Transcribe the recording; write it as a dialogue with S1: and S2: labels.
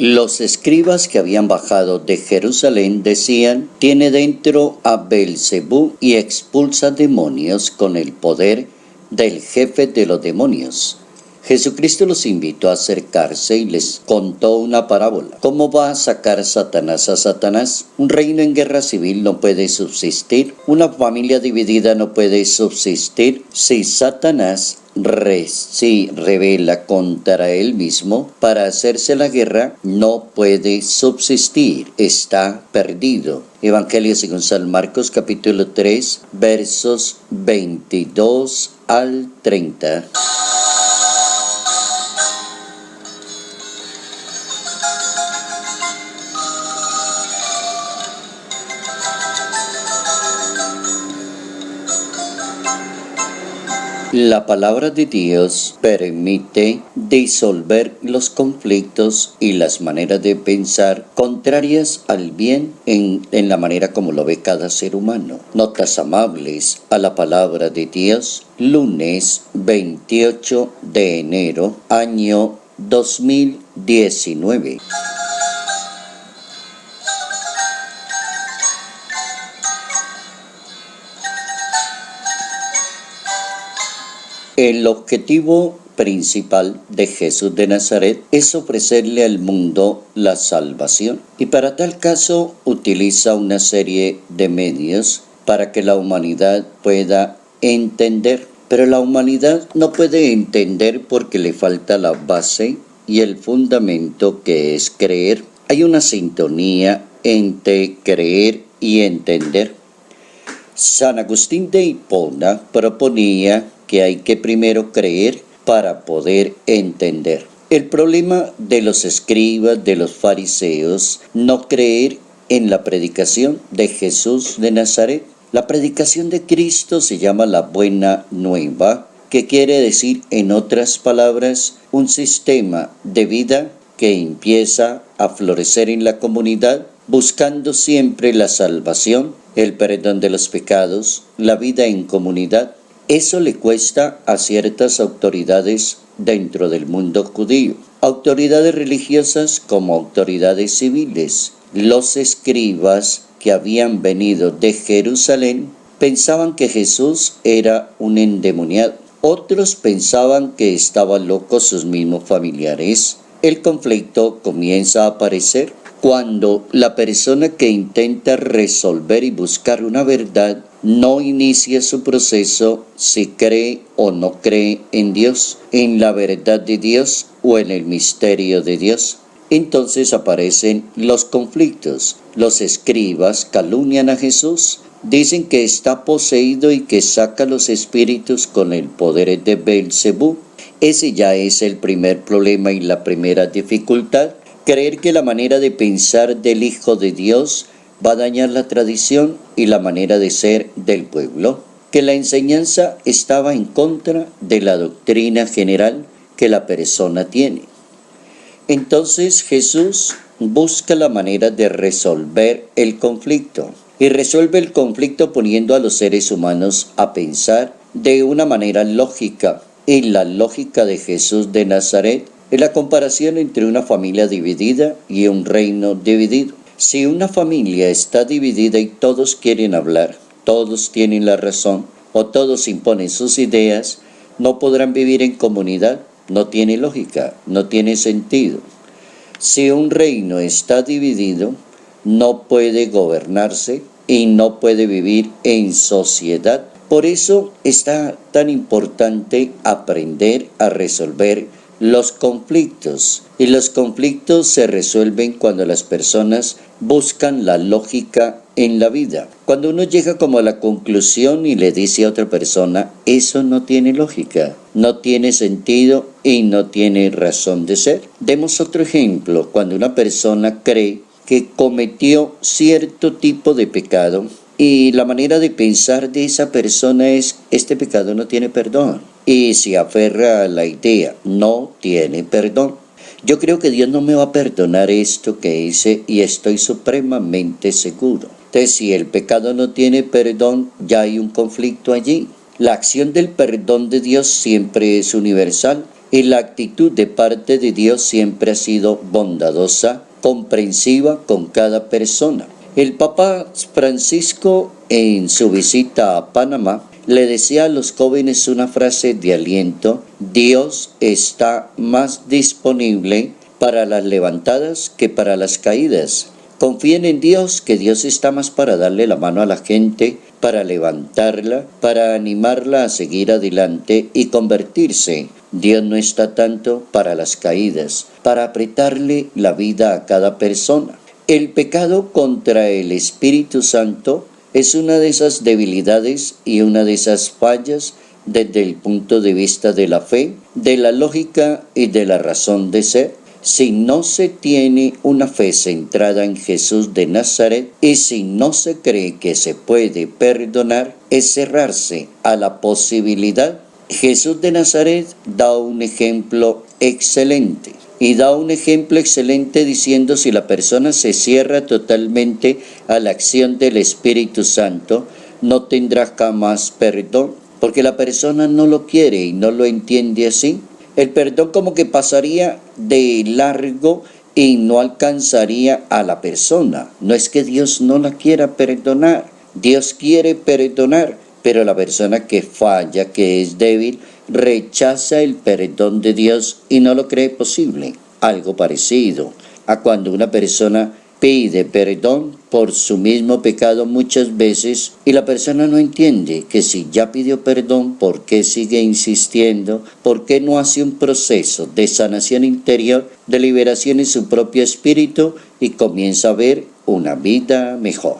S1: Los escribas que habían bajado de Jerusalén decían: tiene dentro a Beelzebú y expulsa demonios con el poder del jefe de los demonios. Jesucristo los invitó a acercarse y les contó una parábola. ¿Cómo va a sacar Satanás a Satanás? Un reino en guerra civil no puede subsistir. Una familia dividida no puede subsistir. Si Satanás se rebela contra él mismo para hacerse la guerra, no puede subsistir. Está perdido. Evangelio según San Marcos, capítulo 3, versos 22 al 30. La palabra de Dios permite disolver los conflictos y las maneras de pensar contrarias al bien en la manera como lo ve cada ser humano. Notas amables a la palabra de Dios, lunes 28 de enero, año 2019. El objetivo principal de Jesús de Nazaret es ofrecerle al mundo la salvación, y para tal caso utiliza una serie de medios para que la humanidad pueda entender. Pero la humanidad no puede entender porque le falta la base y el fundamento, que es creer. Hay una sintonía entre creer y entender. San Agustín de Hipona proponía que hay que primero creer para poder entender. El problema de los escribas, de los fariseos, no creer en la predicación de Jesús de Nazaret. La predicación de Cristo se llama la Buena Nueva, que quiere decir, en otras palabras, un sistema de vida que empieza a florecer en la comunidad, buscando siempre la salvación, el perdón de los pecados, la vida en comunidad. Eso le cuesta a ciertas autoridades dentro del mundo judío, autoridades religiosas como autoridades civiles. Los escribas que habían venido de Jerusalén pensaban que Jesús era un endemoniado. Otros pensaban que estaban locos sus mismos familiares. El conflicto comienza a aparecer cuando la persona que intenta resolver y buscar una verdad no inicia su proceso si cree o no cree en Dios, en la verdad de Dios o en el misterio de Dios. Entonces aparecen los conflictos. Los escribas calumnian a Jesús, dicen que está poseído y que saca los espíritus con el poder de Beelzebú. Ese ya es el primer problema y la primera dificultad. Creer que la manera de pensar del Hijo de Dios va a dañar la tradición y la manera de ser del pueblo, que la enseñanza estaba en contra de la doctrina general que la persona tiene. Entonces Jesús busca la manera de resolver el conflicto, y resuelve el conflicto poniendo a los seres humanos a pensar de una manera lógica. Y la lógica de Jesús de Nazaret es la comparación entre una familia dividida y un reino dividido. Si una familia está dividida y todos quieren hablar, todos tienen la razón o todos imponen sus ideas, no podrán vivir en comunidad. No tiene lógica, no tiene sentido. Si un reino está dividido, no puede gobernarse y no puede vivir en sociedad. Por eso está tan importante aprender a resolver los conflictos. Y los conflictos se resuelven cuando las personas buscan la lógica en la vida. Cuando uno llega como a la conclusión y le dice a otra persona, eso no tiene lógica, no tiene sentido y no tiene razón de ser. Demos otro ejemplo. Cuando una persona cree que cometió cierto tipo de pecado y la manera de pensar de esa persona es, este pecado no tiene perdón, y se aferra a la idea, no tiene perdón. Yo creo que Dios no me va a perdonar esto que hice y estoy supremamente seguro. Entonces, si el pecado no tiene perdón, ya hay un conflicto allí. La acción del perdón de Dios siempre es universal. y la actitud de parte de Dios siempre ha sido bondadosa, comprensiva con cada persona. El Papa Francisco, en su visita a Panamá, le decía a los jóvenes una frase de aliento: Dios está más disponible para las levantadas que para las caídas. Confíen en Dios, que Dios está más para darle la mano a la gente, para levantarla, para animarla a seguir adelante y convertirse. Dios no está tanto para las caídas, para apretarle la vida a cada persona. El pecado contra el Espíritu Santo es una de esas debilidades y una de esas fallas desde el punto de vista de la fe, de la lógica y de la razón de ser. Si no se tiene una fe centrada en Jesús de Nazaret y si no se cree que se puede perdonar, es cerrarse a la posibilidad. Jesús de Nazaret da un ejemplo excelente. Y da un ejemplo excelente diciendo: si la persona se cierra totalmente a la acción del Espíritu Santo, no tendrá jamás perdón, porque la persona no lo quiere y no lo entiende así. El perdón como que pasaría de largo y no alcanzaría a la persona. No es que Dios no la quiera perdonar, Dios quiere perdonar, pero la persona que falla, que es débil, rechaza el perdón de Dios y no lo cree posible. Algo parecido a cuando una persona pide perdón por su mismo pecado muchas veces y la persona no entiende que si ya pidió perdón, ¿por qué sigue insistiendo? ¿Por qué no hace un proceso de sanación interior, de liberación en su propio espíritu y comienza a ver una vida mejor?